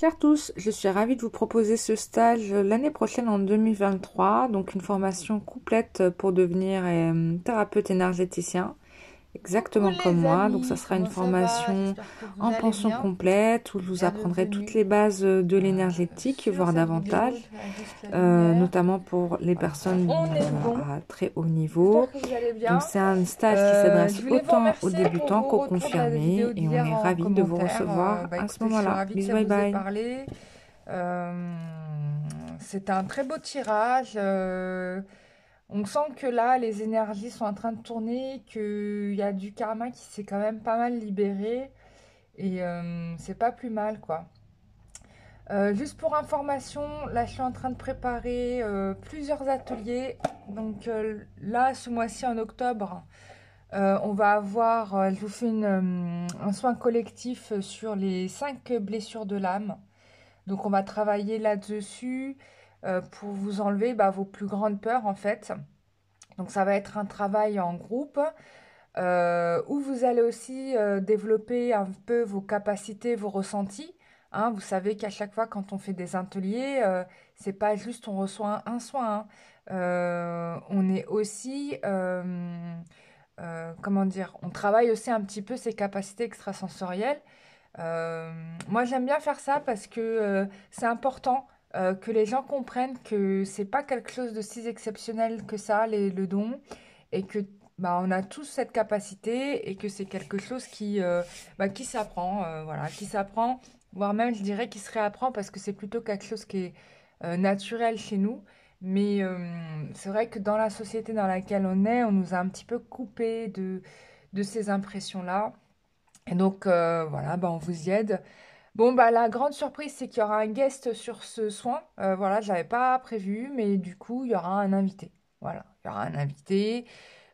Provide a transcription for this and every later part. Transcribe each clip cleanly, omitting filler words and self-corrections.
Chers tous, je suis ravie de vous proposer ce stage l'année prochaine en 2023, donc une formation complète pour devenir thérapeute énergéticien, Coucou exactement comme les moi. Donc ça amis, sera une comment ça va? formation J'espère que vous en allez pension bien. complète où je vous apprendrai toutes Bienvenue les bases de l'énergétique, sur voire cette vidéo. davantage, Je vais juste la lumière. notamment pour les Voilà, personnes on est bon. à très haut J'espère niveau. que vous allez Donc bien. c'est un stage qui s'adresse Je voulais vous autant aux remercier pour débutants vos qu'aux retours de la confirmés vidéo et on d'hier est en ravis de vous commentaire. recevoir à ce Écoutez, je suis moment-là. ravie que Bisous, ça bye vous ait bye. parlé. C'est un très beau tirage. On sent que là, les énergies sont en train de tourner, qu'il y a du karma qui s'est quand même pas mal libéré. Et c'est pas plus mal, quoi. Juste pour information, là, je suis en train de préparer plusieurs ateliers. Donc là, ce mois-ci, en octobre, on va avoir, je vous fais un soin collectif sur les 5 blessures de l'âme. Donc on va travailler là-dessus pour vous enlever vos plus grandes peurs, en fait. Donc ça va être un travail en groupe où vous allez aussi développer un peu vos capacités, vos ressentis. Hein. Vous savez qu'à chaque fois quand on fait des ateliers, c'est pas juste on reçoit un soin. Hein. On est aussi, comment dire, on travaille aussi un petit peu ses capacités extrasensorielles. Moi j'aime bien faire ça parce que c'est important. Que les gens comprennent que c'est pas quelque chose de si exceptionnel que ça, le don, et que on a tous cette capacité et que c'est quelque chose qui s'apprend, voilà, qui s'apprend, voire même je dirais qui se réapprend parce que c'est plutôt quelque chose qui est naturel chez nous. Mais c'est vrai que dans la société dans laquelle on est, on nous a un petit peu coupé de ces impressions-là. Et donc voilà, on vous y aide. Bon, la grande surprise, c'est qu'il y aura un guest sur ce soin. Voilà, je l'avais pas prévu, mais du coup, il y aura un invité. Voilà, il y aura un invité.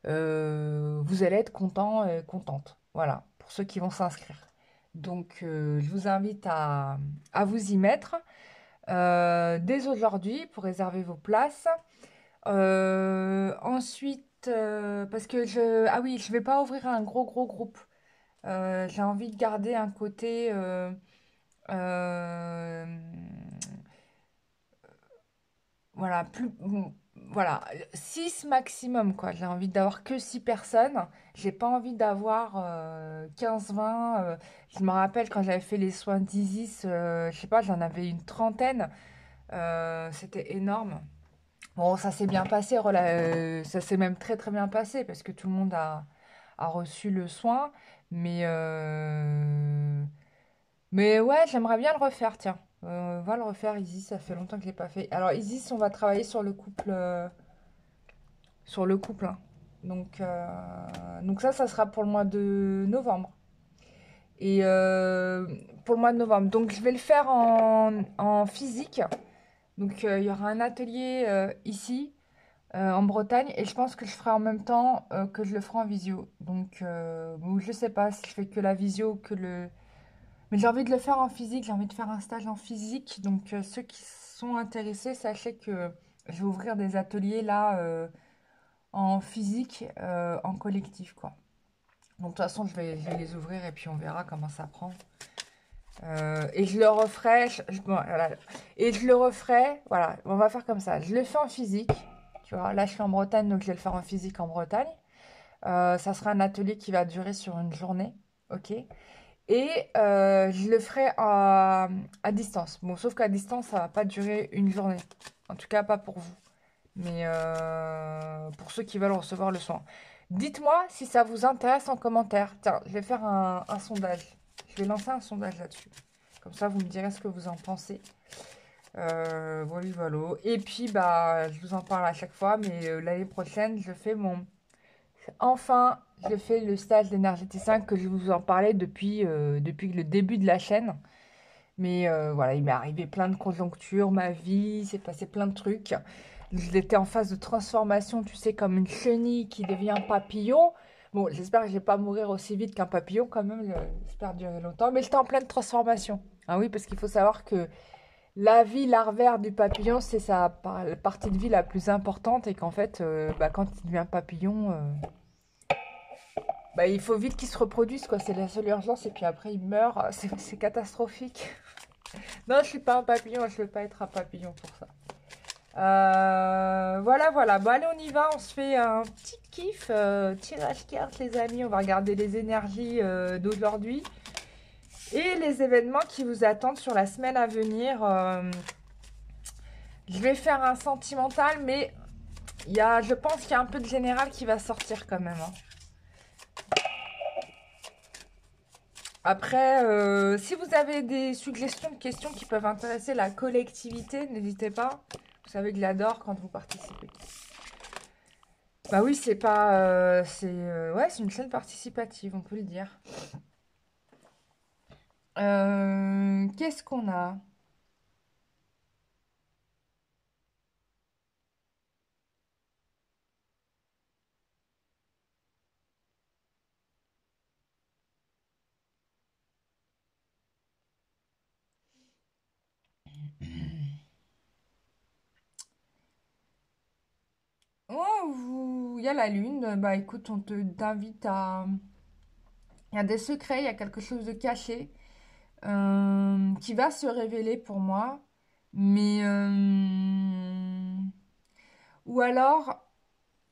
Vous allez être content, contente. Voilà, pour ceux qui vont s'inscrire. Donc, je vous invite à vous y mettre dès aujourd'hui pour réserver vos places. Ensuite, parce que ah oui, je vais pas ouvrir un gros groupe. J'ai envie de garder un côté, euh, voilà, voilà, 6 maximum, quoi. J'ai envie d'avoir que 6 personnes. J'ai pas envie d'avoir 15-20. Je me rappelle quand j'avais fait les soins d'Isis, je sais pas, j'en avais une trentaine. C'était énorme. Bon, ça s'est bien passé, ça s'est même très bien passé parce que tout le monde a reçu le soin. Mais, mais ouais, j'aimerais bien le refaire, tiens. On va le refaire, Isis, ça fait longtemps que je l'ai pas fait. Alors, Isis, on va travailler sur le couple. Sur le couple, hein. Donc ça sera pour le mois de novembre. Et pour le mois de novembre. Donc je vais le faire en physique. Donc il y aura un atelier ici, en Bretagne. Et je pense que je ferai en même temps que je le ferai en visio. Donc bon, je sais pas si je fais que la visio, que le... Mais j'ai envie de le faire en physique. J'ai envie de faire un stage en physique. Donc ceux qui sont intéressés, sachez que je vais ouvrir des ateliers là... en physique, en collectif, quoi. Donc, de toute façon, je vais les ouvrir et puis on verra comment ça prend. Et je le referai, bon, voilà. Et je le referai, voilà, on va faire comme ça. Je le fais en physique, tu vois. Là, je suis en Bretagne, donc je vais le faire en physique en Bretagne. Ça sera un atelier qui va durer sur une journée, ok. Et je le ferai à distance. Bon, sauf qu'à distance, ça va pas durer une journée. En tout cas, pas pour vous. Mais pour ceux qui veulent recevoir le soin. Dites-moi si ça vous intéresse en commentaire. Tiens, je vais faire un sondage. Je vais lancer un sondage là-dessus. Comme ça, vous me direz ce que vous en pensez. Voilà, voilà. Et puis, je vous en parle à chaque fois. Mais l'année prochaine, je fais mon... Enfin, je fais le stage d'énergéticien que je vous en parlais depuis le début de la chaîne. Mais voilà, il m'est arrivé plein de conjonctures, ma vie, il s'est passé plein de trucs. J'étais en phase de transformation, tu sais, comme une chenille qui devient un papillon. Bon, j'espère que je vais pas mourir aussi vite qu'un papillon quand même, j'espère durer longtemps. Mais j'étais en pleine transformation. Ah oui, parce qu'il faut savoir que la vie larvaire du papillon, c'est la partie de vie la plus importante et qu'en fait, quand il devient papillon, il faut vite qu'il se reproduise, quoi. C'est la seule urgence et puis après il meurt. C'est catastrophique. Non, je suis pas un papillon, je veux pas être un papillon pour ça. Voilà, voilà. Bon, allez, on y va. On se fait un petit kiff. Tirage carte, les amis. On va regarder les énergies d'aujourd'hui et les événements qui vous attendent sur la semaine à venir. Je vais faire un sentimental, mais je pense qu'il y a un peu de général qui va sortir quand même, hein. Après, si vous avez des suggestions de questions qui peuvent intéresser la collectivité, n'hésitez pas. Vous savez que j'adore quand vous participez. Bah oui, c'est pas, ouais, c'est une chaîne participative, on peut le dire. Qu'est-ce qu'on a? Oh, il y a la lune. Bah écoute, on te t'invite à. Il y a des secrets, il y a quelque chose de caché qui va se révéler pour moi. Mais ou alors,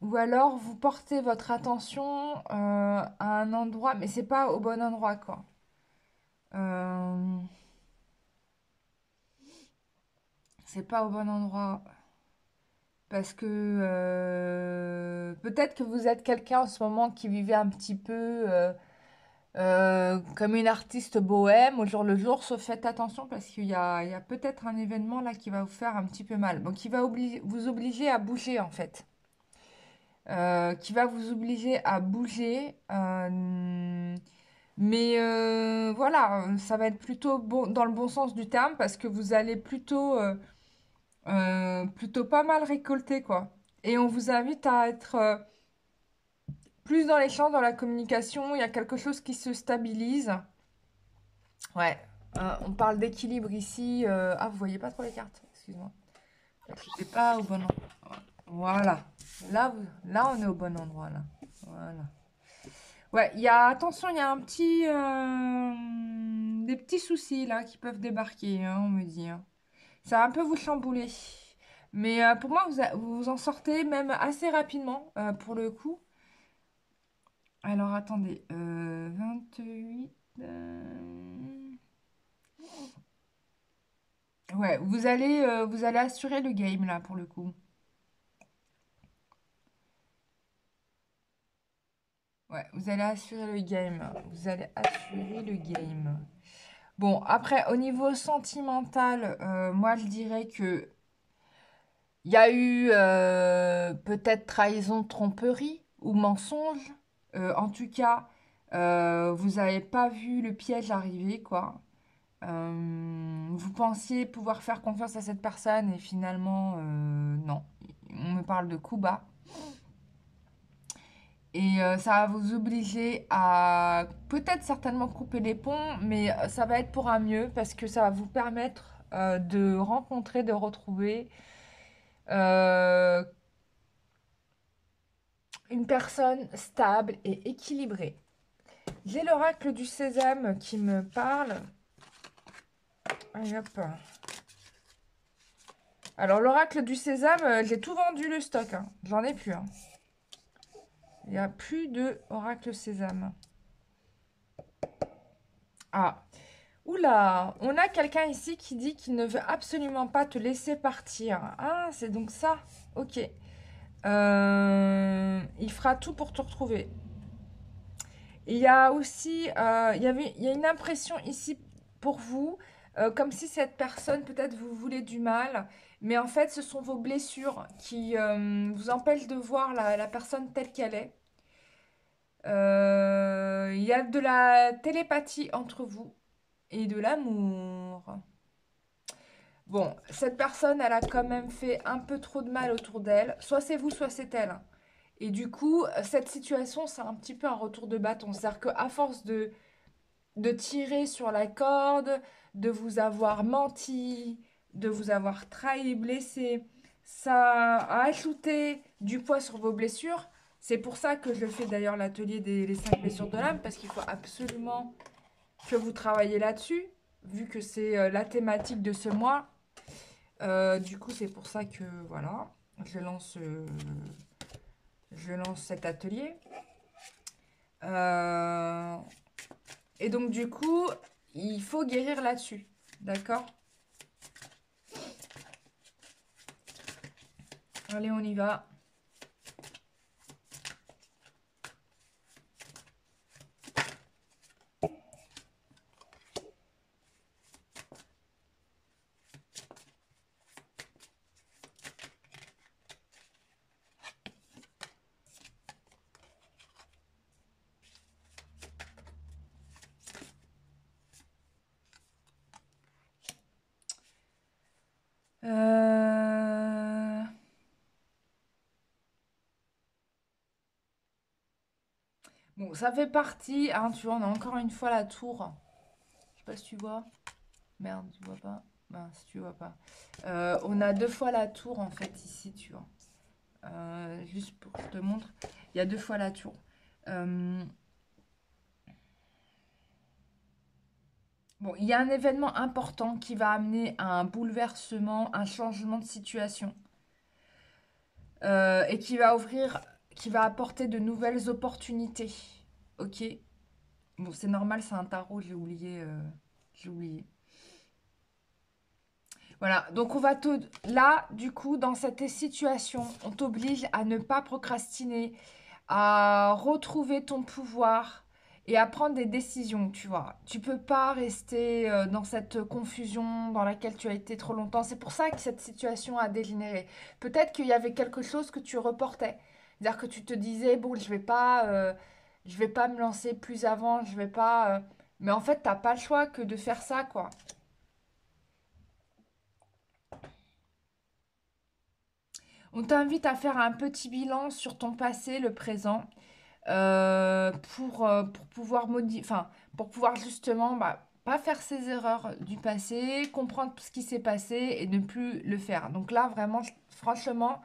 ou alors vous portez votre attention à un endroit, mais c'est pas au bon endroit quoi. Euh, c'est pas au bon endroit. Parce que peut-être que vous êtes quelqu'un en ce moment qui vivait un petit peu comme une artiste bohème au jour le jour, sauf faites attention parce qu'il y a peut-être un événement là qui va vous faire un petit peu mal. Donc qui va vous obliger à bouger en fait. Qui va vous obliger à bouger. Mais voilà, ça va être plutôt bon, dans le bon sens du terme parce que vous allez plutôt pas mal récolter quoi. Et on vous invite à être plus dans l'échange, dans la communication. Il y a quelque chose qui se stabilise. Ouais, on parle d'équilibre ici. Ah, vous voyez pas trop les cartes, excuse-moi. Je sais pas au bon endroit. Voilà. Là, on est au bon endroit, là. Voilà. Ouais, attention, il y a des petits soucis, là, qui peuvent débarquer, hein, on me dit, hein. Ça va un peu vous chambouler. Mais pour moi, vous vous en sortez même assez rapidement, pour le coup. Alors, attendez. 28... Ouais, vous allez assurer le game là pour le coup. Ouais, vous allez assurer le game. Vous allez assurer le game. Bon, après, au niveau sentimental, moi je dirais que il y a eu peut-être trahison, tromperie ou mensonge. En tout cas, vous n'avez pas vu le piège arriver, quoi. Vous pensiez pouvoir faire confiance à cette personne et finalement, non. On me parle de coups bas. Et ça va vous obliger à peut-être certainement couper les ponts, mais ça va être pour un mieux parce que ça va vous permettre de rencontrer, de retrouver euh, une personne stable et équilibrée. J'ai l'oracle du sésame qui me parle. Allez, hop. Alors l'oracle du sésame, j'ai tout vendu le stock, hein. J'en ai plus, hein. Il n'y a plus de oracle sésame. Ah, oula, on a quelqu'un ici qui dit qu'il ne veut absolument pas te laisser partir. Ah, c'est donc ça. Ok. Il fera tout pour te retrouver. Il y a aussi, il y a une impression ici pour vous, comme si cette personne, peut-être vous voulez du mal, mais en fait, ce sont vos blessures qui vous empêchent de voir la personne telle qu'elle est. Il y a de la télépathie entre vous et de l'amour. Bon, cette personne, elle a quand même fait un peu trop de mal autour d'elle. Soit c'est vous, soit c'est elle. Et du coup, cette situation, c'est un petit peu un retour de bâton. C'est-à-dire qu'à force de tirer sur la corde, de vous avoir menti, de vous avoir trahi, blessé, ça a ajouté du poids sur vos blessures. C'est pour ça que je fais d'ailleurs l'atelier des les 5 blessures de l'âme, parce qu'il faut absolument que vous travaillez là-dessus. vu que c'est la thématique de ce mois. Du coup, c'est pour ça que, voilà, je lance cet atelier. Euh, et donc, du coup, il faut guérir là-dessus. D'accord? Allez, on y va. Euh, Bon, ça fait partie, hein, tu vois, on a encore une fois la tour. Je sais pas si tu vois. Merde, tu vois pas. Ben, si tu vois pas. On a deux fois la tour, en fait, ici, tu vois. Juste pour que je te montre. Il y a deux fois la tour. Euh, Bon, il y a un événement important qui va amener à un bouleversement, un changement de situation. Et qui va apporter de nouvelles opportunités. Ok? Bon, c'est normal, c'est un tarot, j'ai oublié. J'ai oublié. Voilà, donc on va te... Là, du coup, dans cette situation, on t'oblige à ne pas procrastiner, à retrouver ton pouvoir et à prendre des décisions, tu vois. Tu peux pas rester dans cette confusion dans laquelle tu as été trop longtemps. C'est pour ça que cette situation a dégénéré. Peut-être qu'il y avait quelque chose que tu reportais. C'est-à-dire que tu te disais, bon, je vais pas me lancer plus avant, je vais pas... Mais en fait, t'as pas le choix que de faire ça, quoi. On t'invite à faire un petit bilan sur ton passé, le présent, pour pouvoir enfin, pour pouvoir justement bah, pas faire ces erreurs du passé, comprendre ce qui s'est passé et ne plus le faire. Donc là, vraiment, franchement,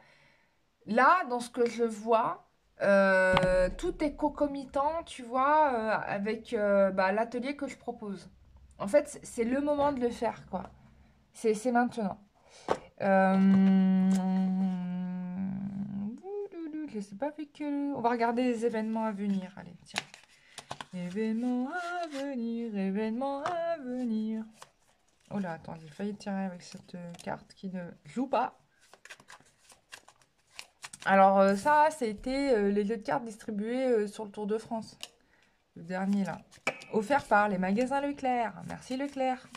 là, dans ce que je vois, tout est concomitant, tu vois, avec bah, l'atelier que je propose. En fait, c'est le moment de le faire, quoi. C'est maintenant. Euh, Je sais pas avec que... On va regarder les événements à venir. Allez, tiens. Événements à venir, événements à venir. Oh là, attends, j'ai failli tirer avec cette carte qui ne joue pas. Alors ça, c'était les jeux de cartes distribués sur le Tour de France. Le dernier là. Offert par les magasins Leclerc. Merci Leclerc.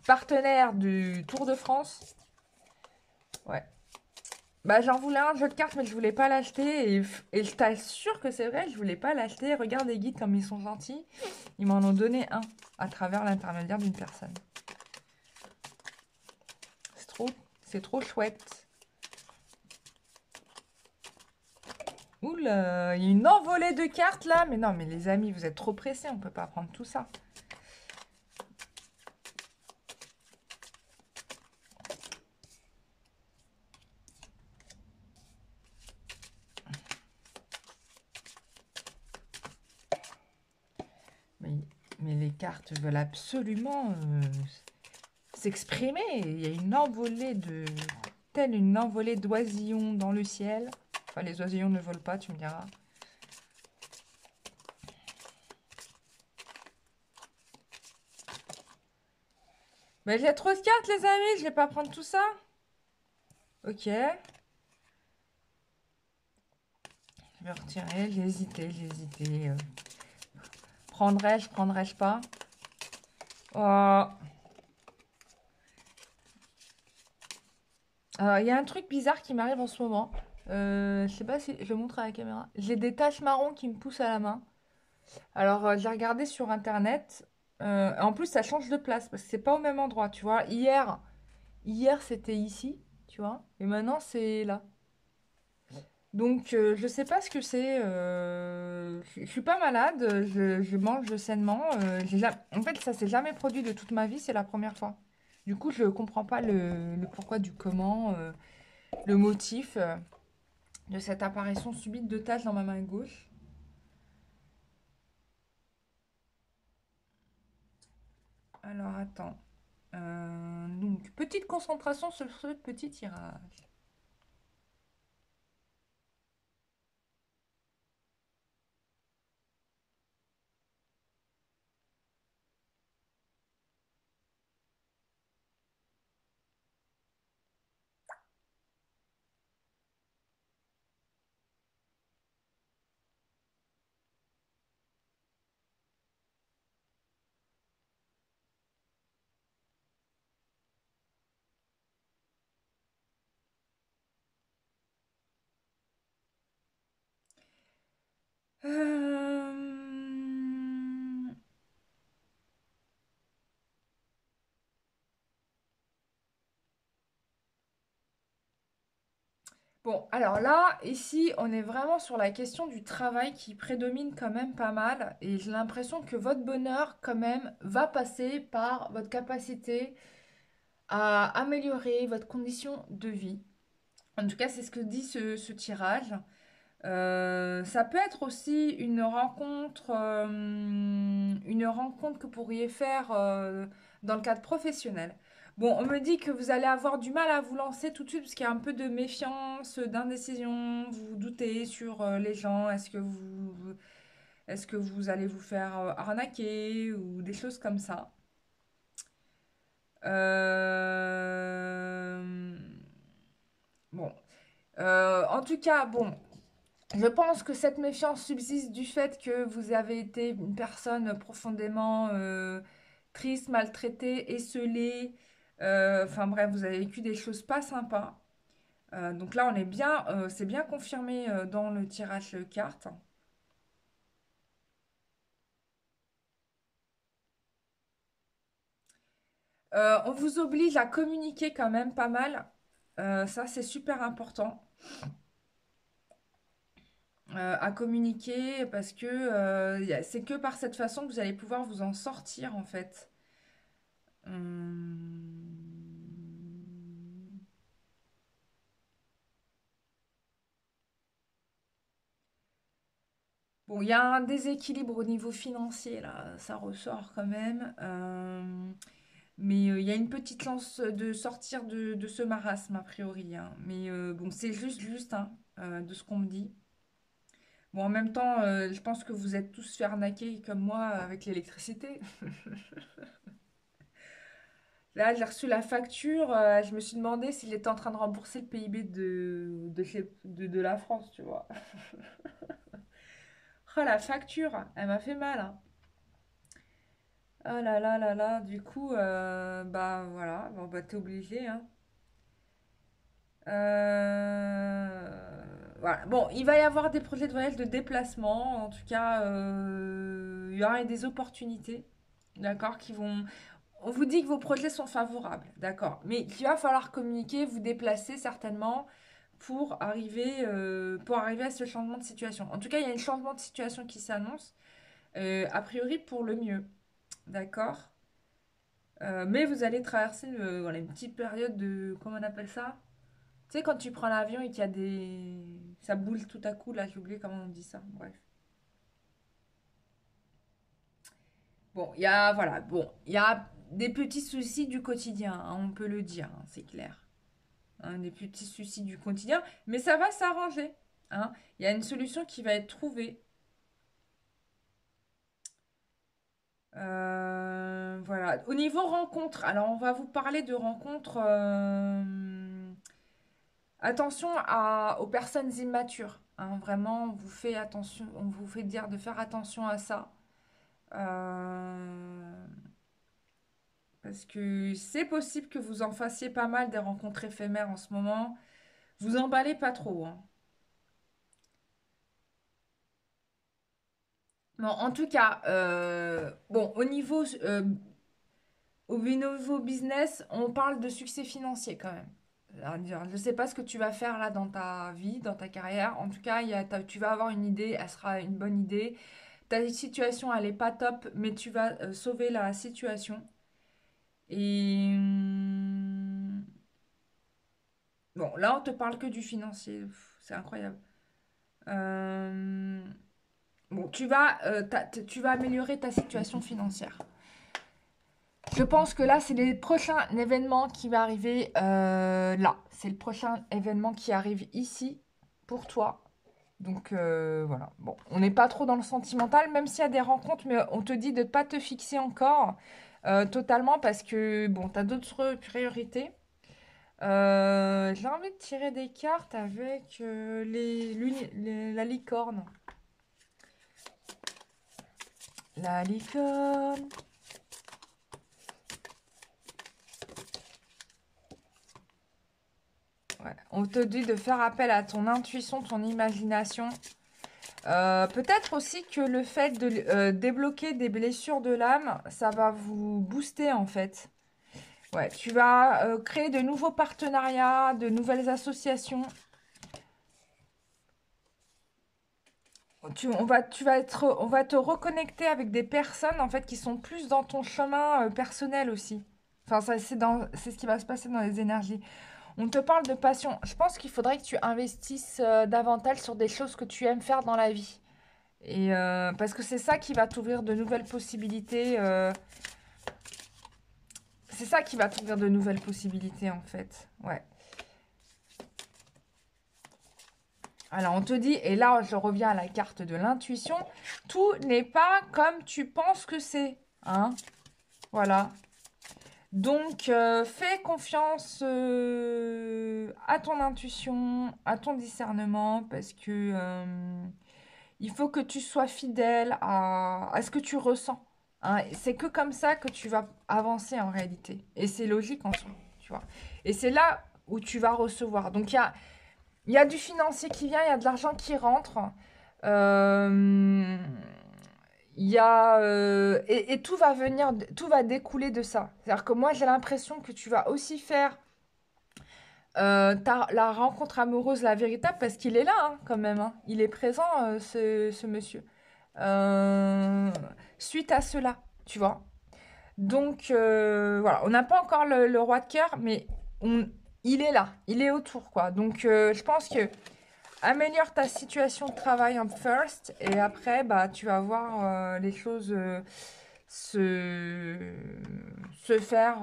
Partenaire du Tour de France. Ouais. Bah, j'en voulais un jeu de cartes, mais je voulais pas l'acheter. Et je t'assure que c'est vrai, je voulais pas l'acheter. Regarde les guides comme ils sont gentils. Ils m'en ont donné un à travers l'intermédiaire d'une personne. C'est trop chouette. Oula, il y a une envolée de cartes là. Mais non, mais les amis, vous êtes trop pressés. On peut pas prendre tout ça. Mais les cartes veulent absolument s'exprimer. Il y a une envolée de... Telle une envolée d'oisillons dans le ciel. Enfin, les oisillons ne volent pas, tu me diras. Mais j'ai trop de cartes, les amis. Je vais pas prendre tout ça. Ok. Je vais retirer. J'ai hésité, j'ai hésité. Prendrais-je pas? Oh. Alors, il y a un truc bizarre qui m'arrive en ce moment. Je sais pas si je montre à la caméra. J'ai des taches marron qui me poussent à la main. Alors, j'ai regardé sur internet. En plus, ça change de place parce que c'est pas au même endroit, tu vois. Hier c'était ici, tu vois. Et maintenant, c'est là. Donc, je sais pas ce que c'est. Je suis pas malade. Je mange sainement. En fait, ça s'est jamais produit de toute ma vie. C'est la première fois. Du coup, je comprends pas le pourquoi du comment, le motif de cette apparition subite de taches dans ma main gauche. Alors, attends. Donc, petite concentration sur ce petit tirage. Euh, Bon, alors là, ici, on est vraiment sur la question du travail qui prédomine quand même pas mal. Et j'ai l'impression que votre bonheur, quand même, va passer par votre capacité à améliorer votre condition de vie. En tout cas, c'est ce que dit ce tirage. Ça peut être aussi une rencontre que vous pourriez faire dans le cadre professionnel. Bon, on me dit que vous allez avoir du mal à vous lancer tout de suite parce qu'il y a un peu de méfiance, d'indécision, vous vous doutez sur les gens, est-ce que vous allez vous faire arnaquer ou des choses comme ça. Euh, Bon, en tout cas, bon, je pense que cette méfiance subsiste du fait que vous avez été une personne profondément triste, maltraitée, esseulée. Enfin bref, vous avez vécu des choses pas sympas. Donc là, on est bien, c'est bien confirmé dans le tirage de cartes. On vous oblige à communiquer quand même pas mal. Ça, c'est super important. À communiquer parce que c'est que par cette façon que vous allez pouvoir vous en sortir en fait. Hum. Bon, il y a un déséquilibre au niveau financier, là, ça ressort quand même. Mais il y a une petite chance de sortir de ce marasme, a priori, hein. Mais bon, c'est juste hein, de ce qu'on me dit. Bon, en même temps, je pense que vous êtes tous fait arnaquer comme moi avec l'électricité. Là, j'ai reçu la facture, je me suis demandé s'il était en train de rembourser le PIB de la France, tu vois. Oh, la facture, elle m'a fait mal, hein. Ah là là là là, du coup, bah voilà, bon bah t'es obligé, hein. Voilà. Bon, il va y avoir des projets de voyage de déplacement, en tout cas, il y aura des opportunités, d'accord, qui vont... On vous dit que vos projets sont favorables, d'accord, mais qu'il va falloir communiquer, vous déplacer certainement pour arriver à ce changement de situation. En tout cas, il y a un changement de situation qui s'annonce, a priori pour le mieux, d'accord? Mais vous allez traverser voilà, une petite période de... Comment on appelle ça? Tu sais, quand tu prends l'avion et qu'il y a des... Ça boule tout à coup, là, j'ai oublié comment on dit ça. Bref. Bon, il y a... Voilà, bon, il y a des petits soucis du quotidien, hein, on peut le dire, hein, c'est clair. Hein, des petits soucis du quotidien, mais ça va s'arranger, hein. Il y a une solution qui va être trouvée. Voilà. Au niveau rencontre, alors on va vous parler de rencontres. Attention aux personnes immatures, hein. Vraiment, on vous fait attention, on vous fait dire de faire attention à ça. Euh, Parce que c'est possible que vous en fassiez pas mal des rencontres éphémères en ce moment. Vous emballez pas trop, hein. Bon, en tout cas, bon, au niveau business, on parle de succès financier quand même. Alors, je ne sais pas ce que tu vas faire là dans ta vie, dans ta carrière. En tout cas, tu vas avoir une idée, elle sera une bonne idée. Ta situation, elle est pas top, mais tu vas sauver la situation. Et bon, là, on te parle que du financier. C'est incroyable. Euh, Bon, tu vas améliorer ta situation financière. Je pense que là, c'est les prochains événements qui va arriver là. C'est le prochain événement qui arrive ici pour toi. Donc voilà. Bon, on n'est pas trop dans le sentimental, même s'il y a des rencontres, mais on te dit de ne pas te fixer encore totalement parce que bon, tu as d'autres priorités. J'ai envie de tirer des cartes avec la licorne. La licorne. Ouais. On te dit de faire appel à ton intuition, ton imagination. Peut-être aussi que le fait de débloquer des blessures de l'âme, ça va vous booster en fait. Ouais, tu vas créer de nouveaux partenariats, de nouvelles associations. On va te reconnecter avec des personnes en fait qui sont plus dans ton chemin personnel aussi. Enfin, c'est ce qui va se passer dans les énergies. On te parle de passion. Je pense qu'il faudrait que tu investisses davantage sur des choses que tu aimes faire dans la vie. Et parce que c'est ça qui va t'ouvrir de nouvelles possibilités. C'est ça qui va t'ouvrir de nouvelles possibilités en fait. Ouais. Alors on te dit, et là je reviens à la carte de l'intuition, tout n'est pas comme tu penses que c'est. Hein, voilà. Donc fais confiance à ton intuition, à ton discernement, parce que il faut que tu sois fidèle à ce que tu ressens. Hein. C'est que comme ça que tu vas avancer en réalité. Et c'est logique en soi, tu vois. Et c'est là où tu vas recevoir. Donc il y a du financier qui vient, il y a de l'argent qui rentre. Euh, il y a, et tout va venir, tout va découler de ça. C'est-à-dire que moi, j'ai l'impression que tu vas aussi faire la rencontre amoureuse, la véritable, parce qu'il est là, hein, quand même. Hein. Il est présent, ce monsieur. Euh, Suite à cela, tu vois. Donc, voilà. On n'a pas encore le roi de cœur, mais il est là. Il est autour, quoi. Donc, je pense que améliore ta situation de travail en first, et après, bah, tu vas voir les choses se, se faire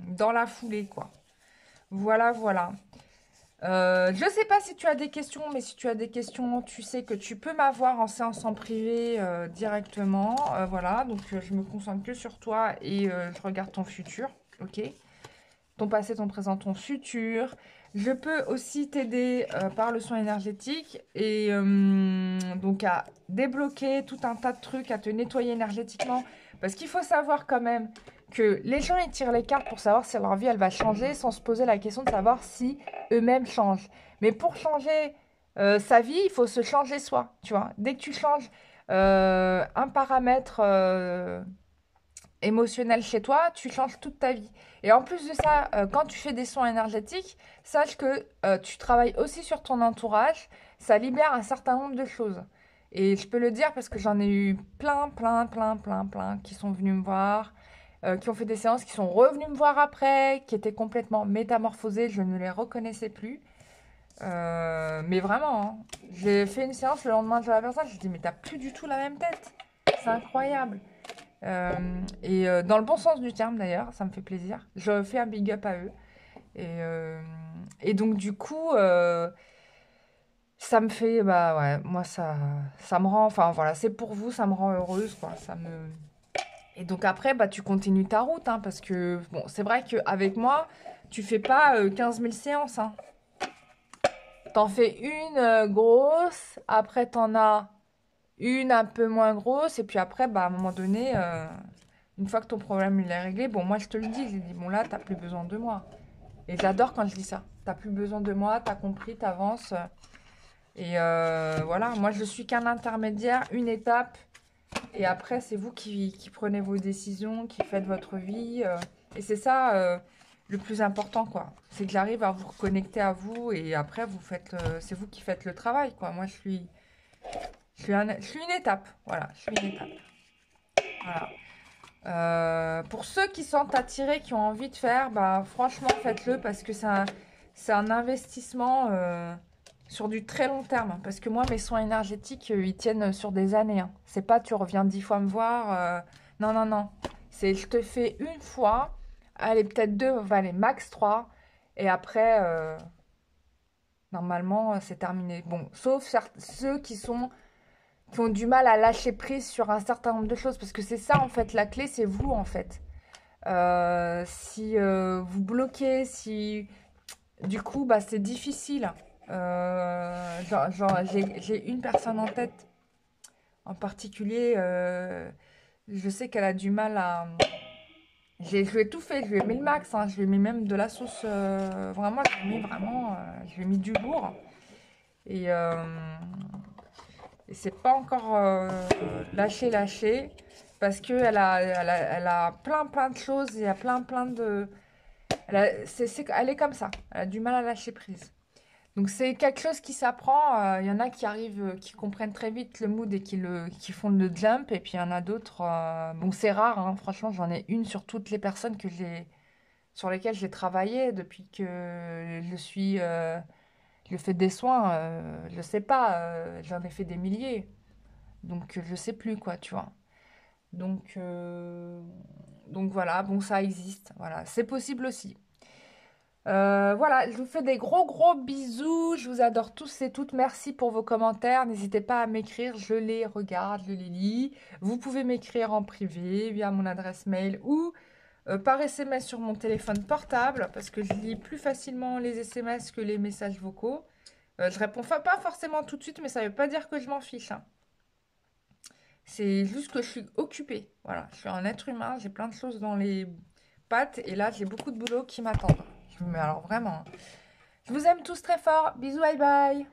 dans la foulée, quoi. Voilà, voilà. Je sais pas si tu as des questions, mais si tu as des questions, tu sais que tu peux m'avoir en séance en privé directement. Voilà, donc je me concentre que sur toi et je regarde ton futur, ok? Ton passé, ton présent, ton futur. Je peux aussi t'aider par le soin énergétique et donc à débloquer tout un tas de trucs, à te nettoyer énergétiquement. Parce qu'il faut savoir quand même que les gens, ils tirent les cartes pour savoir si leur vie, elle va changer sans se poser la question de savoir si eux-mêmes changent. Mais pour changer sa vie, il faut se changer soi, tu vois. Dès que tu changes un paramètre émotionnel chez toi, tu changes toute ta vie. Et en plus de ça, quand tu fais des soins énergétiques, sache que tu travailles aussi sur ton entourage. Ça libère un certain nombre de choses. Et je peux le dire parce que j'en ai eu plein qui sont venus me voir, qui ont fait des séances, qui sont revenus me voir après, qui étaient complètement métamorphosés, je ne les reconnaissais plus. Mais vraiment, hein, j'ai fait une séance le lendemain de la personne, je me dis mais t'as plus du tout la même tête. C'est incroyable. Dans le bon sens du terme d'ailleurs, ça me fait plaisir. Je fais un big up à eux. Et donc du coup, ça me fait, bah ouais, moi ça me rend, enfin voilà, c'est pour vous, ça me rend heureuse, quoi. Ça me... Et donc après, bah tu continues ta route, hein, parce que bon, c'est vrai qu'avec moi, tu fais pas 15 000 séances, hein. T'en fais une grosse, après t'en as une un peu moins grosse, et puis après, bah à un moment donné. Une fois que ton problème il est réglé, bon, moi je te le dis, j'ai dit, bon là, t'as plus besoin de moi. Et j'adore quand je dis ça. T'as plus besoin de moi, t'as compris, t'avances. Et voilà, moi je suis qu'un intermédiaire, une étape. Et après, c'est vous qui prenez vos décisions, qui faites votre vie. Et c'est ça le plus important, quoi. C'est que j'arrive à vous reconnecter à vous et après, c'est vous qui faites le travail, quoi. Moi, je suis une étape. Voilà, je suis une étape. Voilà. Pour ceux qui sont attirés, qui ont envie de faire, bah, franchement, faites-le parce que c'est un investissement sur du très long terme. Parce que moi, mes soins énergétiques, ils tiennent sur des années. Hein. C'est pas tu reviens 10 fois me voir. Non, non, non. C'est je te fais une fois, allez, peut-être deux, enfin, allez, max trois. Et après, normalement, c'est terminé. Bon, sauf ceux qui ont du mal à lâcher prise sur un certain nombre de choses. Parce que c'est ça, en fait, la clé, c'est vous, en fait. Si vous bloquez, si... Du coup, bah, c'est difficile. J'ai une personne en tête en particulier. Je sais qu'elle a du mal à... Je lui ai tout fait, je lui ai mis le max, hein, je lui ai mis même de la sauce. Vraiment, je lui ai mis du lourd. Et, et c'est pas encore lâché, parce que elle a plein de choses, il y a plein de... Elle est comme ça, elle a du mal à lâcher prise. Donc c'est quelque chose qui s'apprend. Il y en a qui arrivent, qui comprennent très vite le mood et qui font le jump. Et puis il y en a d'autres. Bon, c'est rare, hein, franchement, j'en ai une sur toutes les personnes sur lesquelles j'ai travaillé depuis que je fais des soins. Je sais pas, j'en ai fait des milliers. Donc je sais plus quoi, tu vois. Donc, euh, donc voilà, bon, ça existe. Voilà, c'est possible aussi. Voilà, je vous fais des gros bisous. Je vous adore tous et toutes. Merci pour vos commentaires. N'hésitez pas à m'écrire. Je les regarde, je les lis. Vous pouvez m'écrire en privé via mon adresse mail ou par SMS sur mon téléphone portable parce que je lis plus facilement les SMS que les messages vocaux. Je réponds pas forcément tout de suite, mais ça ne veut pas dire que je m'en fiche, hein. C'est juste que je suis occupée. Voilà, je suis un être humain. J'ai plein de choses dans les pattes et là, j'ai beaucoup de boulot qui m'attendent. Mais alors vraiment. Je vous aime tous très fort. Bisous, bye bye.